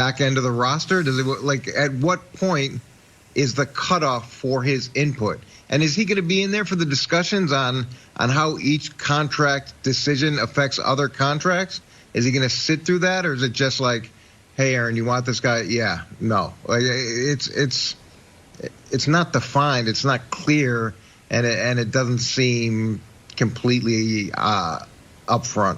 back end of the roster? Does it, like, at what point is the cutoff for his input? And is he going to be in there for the discussions on how each contract decision affects other contracts? Is he going to sit through that, or is it just like, hey, Aaron, you want this guy? Yeah, no. Like, it's not defined. It's not clear, and it doesn't seem completely upfront.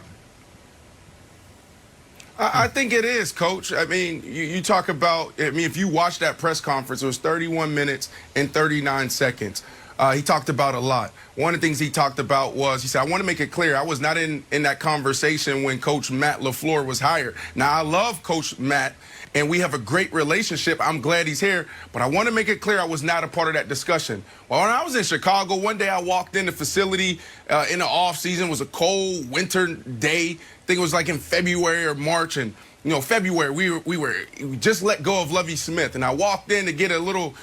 I think it is, Coach. I mean, you talk about, I mean, if you watch that press conference, it was 31 minutes and 39 seconds. He talked about a lot. One of the things he talked about was, he said, I want to make it clear, I was not in that conversation when Coach Matt LaFleur was hired. Now, I love Coach Matt, and we have a great relationship. I'm glad he's here, but I want to make it clear I was not a part of that discussion. Well, when I was in Chicago, one day I walked in the facility in the off season. It was a cold winter day. I think it was like in February or March, and February, we just let go of Lovie Smith, and I walked in to get a little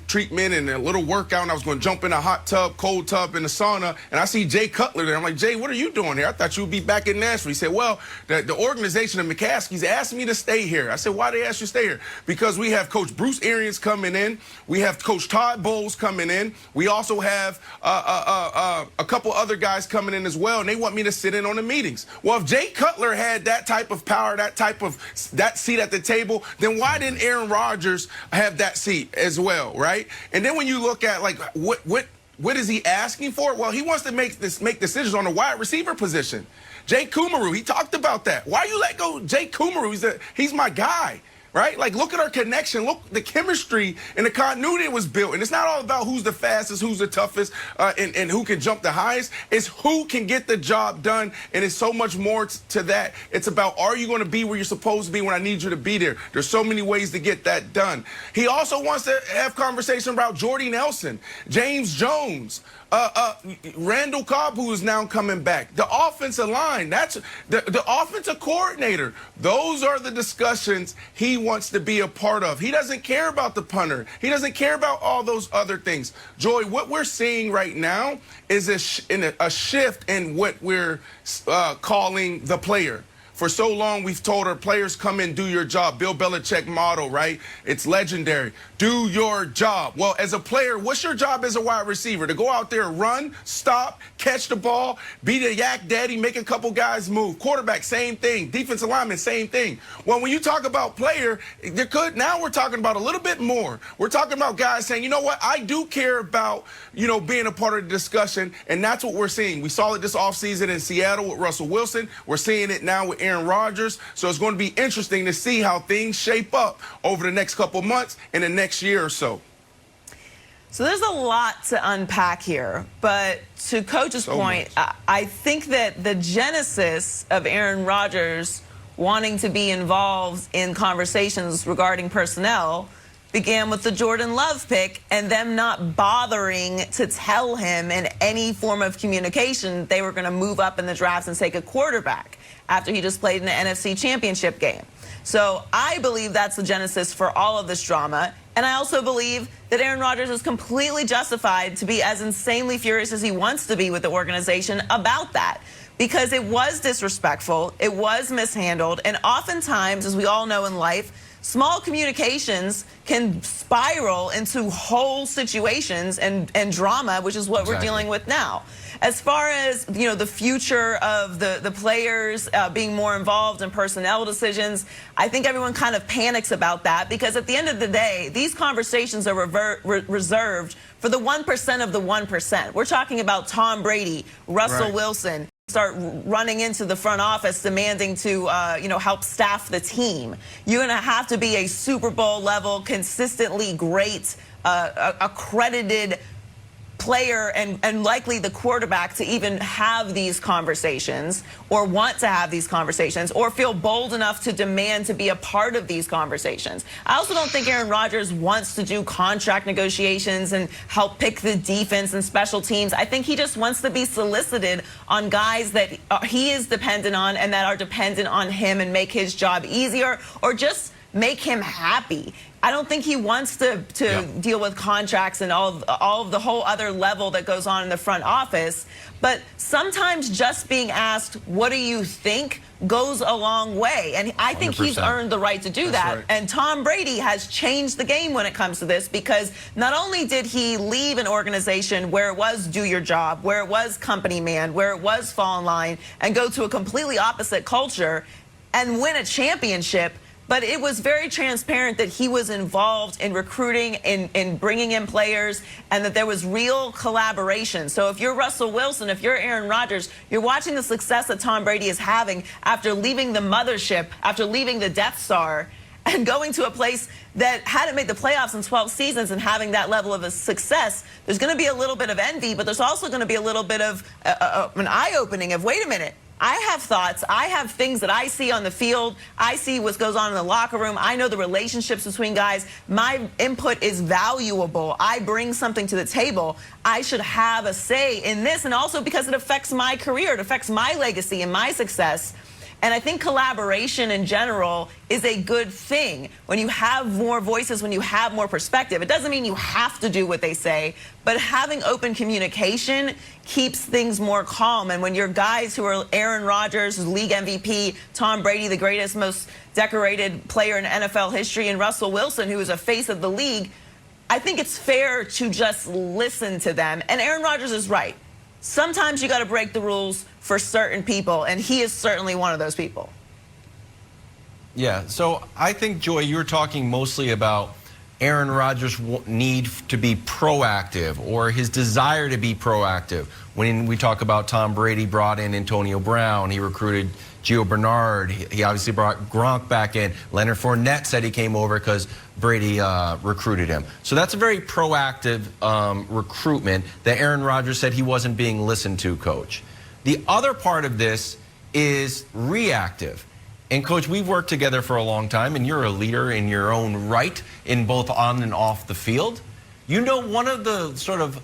treatment and a little workout, and I was going to jump in a hot tub, cold tub, in the sauna, and I see Jay Cutler there. I'm like, Jay, what are you doing here? I thought you would be back in Nashville. He said, well, the organization of McCaskey's asked me to stay here. I said, why they asked you to stay here? Because we have Coach Bruce Arians coming in. We have Coach Todd Bowles coming in. We also have a couple other guys coming in as well, and they want me to sit in on the meetings. Well, if Jay Cutler had that type of power, that seat at the table, then why didn't Aaron Rodgers have that seat as well, right? And then when you look at, like, what is he asking for? Well, he wants to make decisions on the wide receiver position. Jay Kumerow, he talked about that. Why you let go Jay Kumerow? He's my guy. Right? Like, look at our connection. Look, the chemistry and the continuity that was built. And it's not all about who's the fastest, who's the toughest, and who can jump the highest. It's who can get the job done. And it's so much more to that. It's about, are you going to be where you're supposed to be when I need you to be there? There's so many ways to get that done. He also wants to have conversation about Jordy Nelson, James Jones, Randall Cobb, who is now coming back. The offensive line, that's the offensive coordinator. Those are the discussions he wants to be a part of. He doesn't care about the punter. He doesn't care about all those other things. Joy, what we're seeing right now is a shift in what we're calling the player. For so long, we've told our players, come in, do your job. Bill Belichick motto, right? It's legendary. Do your job. Well, as a player, what's your job as a wide receiver? To go out there, run, stop, catch the ball, be the yak daddy, make a couple guys move. Quarterback, same thing. Defensive lineman, same thing. Well, when you talk about player, now we're talking about a little bit more. We're talking about guys saying, you know what, I do care about, being a part of the discussion, and that's what we're seeing. We saw it this offseason in Seattle with Russell Wilson. We're seeing it now with Aaron Rodgers. So it's going to be interesting to see how things shape up over the next couple months and the next year or so. So there's a lot to unpack here, but to Coach's point, I think that the genesis of Aaron Rodgers wanting to be involved in conversations regarding personnel began with the Jordan Love pick and them not bothering to tell him in any form of communication they were going to move up in the draft and take a quarterback after he just played in the NFC Championship game. So I believe that's the genesis for all of this drama. And I also believe that Aaron Rodgers is completely justified to be as insanely furious as he wants to be with the organization about that. Because it was disrespectful, it was mishandled, and oftentimes, as we all know in life, small communications can spiral into whole situations and drama, which is what we're dealing with now. As far as, the future of the players being more involved in personnel decisions, I think everyone kind of panics about that because at the end of the day, these conversations are reserved for the 1% of the 1%. We're talking about Tom Brady, Russell Wilson, start running into the front office demanding to, help staff the team. You're going to have to be a Super Bowl level, consistently great, accredited player and likely the quarterback to even have these conversations or want to have these conversations or feel bold enough to demand to be a part of these conversations. I also don't think Aaron Rodgers wants to do contract negotiations and help pick the defense and special teams. I think he just wants to be solicited on guys that he is dependent on and that are dependent on him and make his job easier or just make him happy. I don't think he wants to deal with contracts and all of the whole other level that goes on in the front office. But sometimes just being asked, what do you think, goes a long way. And I think 100%. He's earned the right to do that. Right. And Tom Brady has changed the game when it comes to this, because not only did he leave an organization where it was do your job, where it was company man, where it was fall in line, and go to a completely opposite culture and win a championship, but it was very transparent that he was involved in recruiting, in bringing in players, and that there was real collaboration. So if you're Russell Wilson, if you're Aaron Rodgers, you're watching the success that Tom Brady is having after leaving the mothership, after leaving the Death Star, and going to a place that hadn't made the playoffs in 12 seasons and having that level of a success. There's going to be a little bit of envy, but there's also going to be a little bit of an eye-opening of, wait a minute, I have thoughts. I have things that I see on the field. I see what goes on in the locker room. I know the relationships between guys. My input is valuable. I bring something to the table. I should have a say in this, and also because it affects my career. It affects my legacy and my success. And I think collaboration in general is a good thing. When you have more voices, when you have more perspective, it doesn't mean you have to do what they say, but having open communication keeps things more calm. And when you're guys who are Aaron Rodgers, league MVP, Tom Brady, the greatest, most decorated player in NFL history, and Russell Wilson, who is a face of the league, I think it's fair to just listen to them. And Aaron Rodgers is right. Sometimes you got to break the rules for certain people, and he is certainly one of those people. Yeah, so I think, Joy, you're talking mostly about Aaron Rodgers' need to be proactive, or his desire to be proactive. When we talk about Tom Brady brought in Antonio Brown, he recruited Gio Bernard, he obviously brought Gronk back in. Leonard Fournette said he came over because Brady recruited him. So that's a very proactive recruitment that Aaron Rodgers said he wasn't being listened to, Coach. The other part of this is reactive. And, Coach, we've worked together for a long time, and you're a leader in your own right in both on and off the field. You know, one of the sort of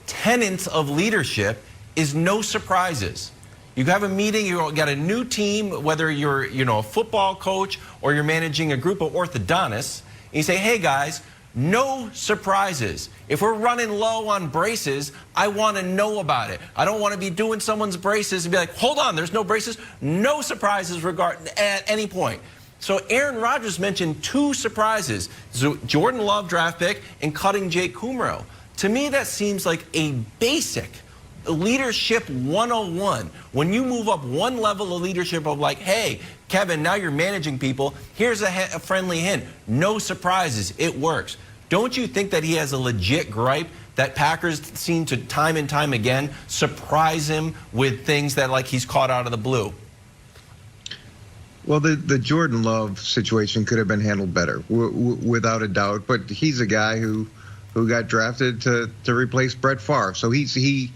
tenets of leadership is no surprises. You have a meeting, you got a new team, whether you're a football coach or you're managing a group of orthodontists, and you say, hey guys, no surprises. If we're running low on braces, I want to know about it. I don't want to be doing someone's braces and be like, hold on, there's no braces. No surprises at any point. So Aaron Rodgers mentioned 2 surprises, Jordan Love draft pick and cutting Jake Kumro. To me, that seems like a basic leadership 101. When you move up one level of leadership of like, hey, Kevin, now you're managing people, here's a friendly hint. No surprises. It works. Don't you think that he has a legit gripe that Packers seem to time and time again surprise him with things that like he's caught out of the blue? Well, the Jordan Love situation could have been handled better, without a doubt. But he's a guy who got drafted to replace Brett Favre. So he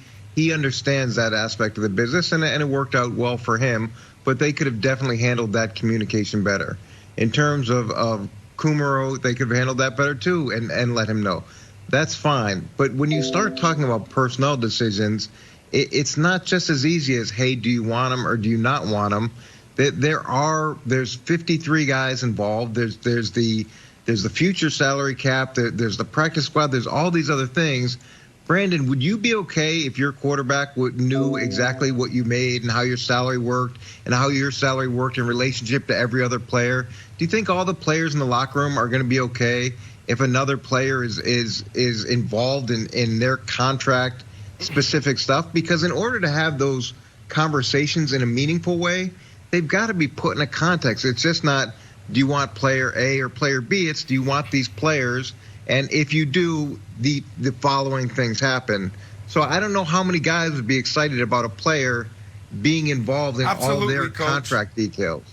understands that aspect of the business, and it worked out well for him. But they could have definitely handled that communication better. In terms of Kumaro, they could have handled that better too, and let him know. That's fine. But when you start talking about personnel decisions, it's not just as easy as, hey, do you want him or do you not want him? There's 53 guys involved. There's the future salary cap. There's the practice squad. There's all these other things. Brandon, would you be okay if your quarterback knew exactly what you made and how your salary worked and how your salary worked in relationship to every other player? Do you think all the players in the locker room are going to be okay if another player is involved in their contract specific stuff? Because in order to have those conversations in a meaningful way, they've got to be put in a context. It's just not, do you want player A or player B? It's, do you want these players? And if you do, the following things happen. So I don't know how many guys would be excited about a player being involved in all their contract details.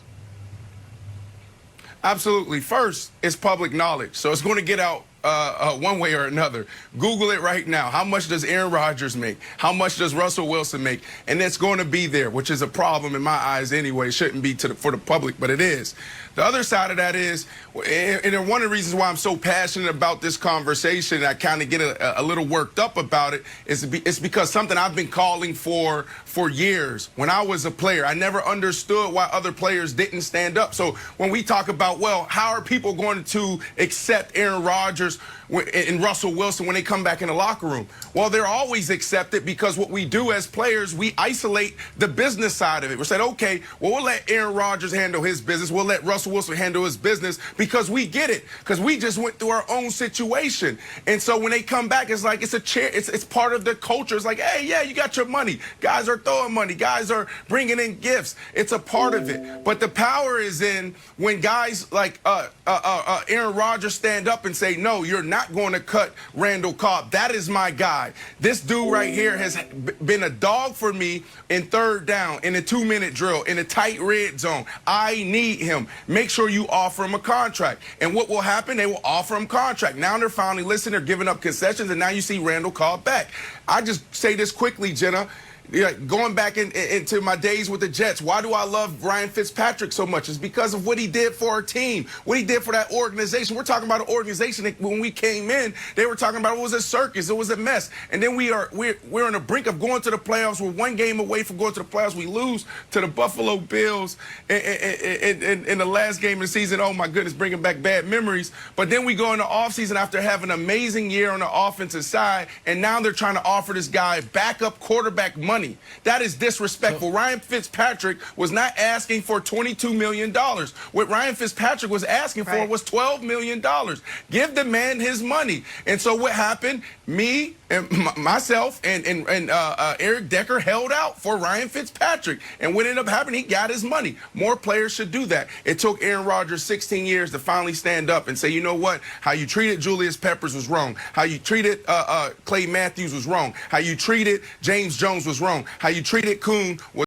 Absolutely. First, it's public knowledge. So it's going to get out one way or another. Google it right now. How much does Aaron Rodgers make? How much does Russell Wilson make? And it's going to be there, which is a problem in my eyes anyway. It shouldn't be for the public, but it is. The other side of that is, and one of the reasons why I'm so passionate about this conversation, I kind of get a little worked up about it, it's because something I've been calling for years. When I was a player, I never understood why other players didn't stand up. So when we talk about, well, how are people going to accept Aaron Rodgers and Russell Wilson when they come back in the locker room? Well, they're always accepted because what we do as players, we isolate the business side of it. We said, okay, well, we'll let Aaron Rodgers handle his business. We'll let Russell Wilson handle his business because we get it, because we just went through our own situation. And so when they come back, it's like it's a chair. It's part of the culture. It's like, hey, yeah, you got your money. Guys are throwing money. Guys are bringing in gifts. It's a part of it. But the power is in when guys like Aaron Rodgers stand up and say, no, you're not going to cut Randall Cobb. That is my guy. This dude right here has been a dog for me in third down, in a 2-minute drill, in a tight red zone. I need him. Make sure you offer him a contract. And what will happen? They will offer him contract. Now they're finally listening. They're giving up concessions, and now you see Randall Cobb back. I just say this quickly, Jenna. Yeah, going back into my days with the Jets, why do I love Ryan Fitzpatrick so much? It's because of what he did for our team, what he did for that organization. We're talking about an organization that when we came in, they were talking about it was a circus, it was a mess. And then we're on the brink of going to the playoffs. We're one game away from going to the playoffs. We lose to the Buffalo Bills in the last game of the season. Oh, my goodness, bringing back bad memories. But then we go in the offseason after having an amazing year on the offensive side, and now they're trying to offer this guy backup quarterback money. That is disrespectful. Ryan Fitzpatrick was not asking for $22 million. What Ryan Fitzpatrick was asking for was $12 million. Give the man his money. And so what happened? Me and myself and Eric Decker held out for Ryan Fitzpatrick. And what ended up happening, he got his money. More players should do that. It took Aaron Rodgers 16 years to finally stand up and say, you know what? How you treated Julius Peppers was wrong. How you treated Clay Matthews was wrong. How you treated James Jones was wrong. How you treated Kuhn was